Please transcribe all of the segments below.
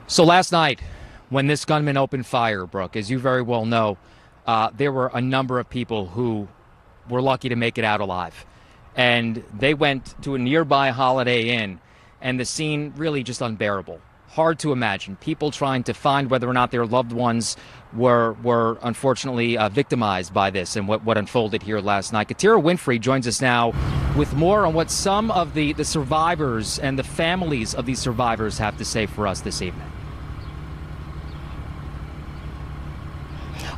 So last night, when this gunman opened fire, Brooke, as you very well know, there were a number of people who were lucky to make it out alive. And they went to a nearby Holiday Inn, and the scene really just unbearable. Hard to imagine. People trying to find whether or not their loved ones were unfortunately victimized by this and what unfolded here last night. Katira Winfrey joins us now with more on what some of the survivors and the families of these survivors have to say for us this evening.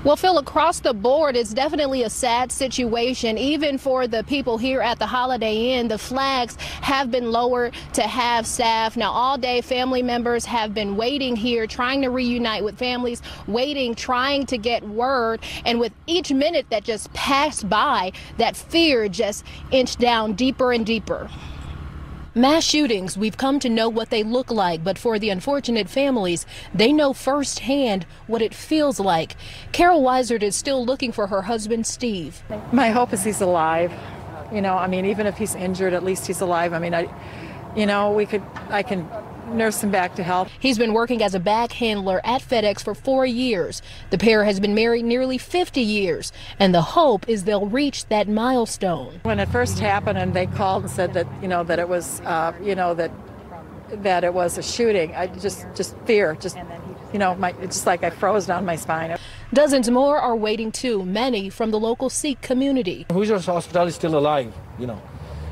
Well, Phil, across the board, it's definitely a sad situation. Even for the people here at the Holiday Inn, the flags have been lowered to have staff. Now, all day, family members have been waiting here, trying to reunite with families, waiting, trying to get word. And with each minute that just passed by, that fear just inched down deeper and deeper. Mass shootings, we've come to know what they look like, but for the unfortunate families, they know firsthand what it feels like. Carol Weisert is still looking for her husband, Steve. My hope is he's alive. You know, I mean, even if he's injured, at least he's alive. I mean, I can nurse him back to health. He's been working as a bag handler at FedEx for 4 years. The pair has been married nearly 50 years, and the hope is they'll reach that milestone. When it first happened and they called and said that, that it was, that it was a shooting, I just fear, it's just like I froze down my spine. Dozens more are waiting too, many from the local Sikh community. Weisert Hospital is still alive,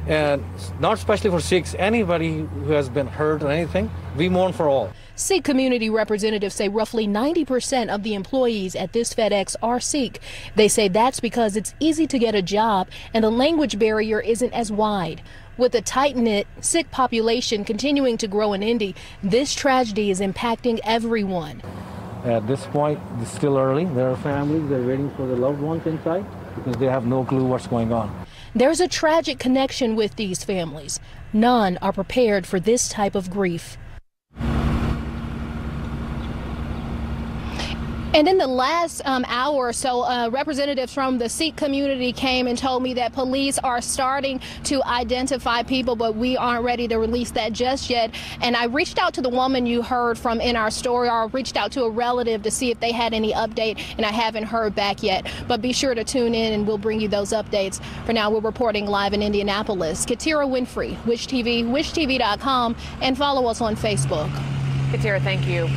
and not especially for Sikhs, anybody who has been hurt or anything, we mourn for all. Sikh community representatives say roughly 90% of the employees at this FedEx are Sikh. They say that's because it's easy to get a job and the language barrier isn't as wide. With a tight-knit Sikh population continuing to grow in Indy, this tragedy is impacting everyone. At this point, it's still early. There are families, they're waiting for their loved ones inside because they have no clue what's going on. There's a tragic connection with these families. None are prepared for this type of grief. And in the last hour or so, representatives from the Sikh community came and told me that police are starting to identify people, but we aren't ready to release that just yet. And I reached out to the woman you heard from in our story, or reached out to a relative to see if they had any update, and I haven't heard back yet. But be sure to tune in and we'll bring you those updates. For now, we're reporting live in Indianapolis. Katira Winfrey, Wish TV, wishtv.com, and follow us on Facebook. Katira, thank you.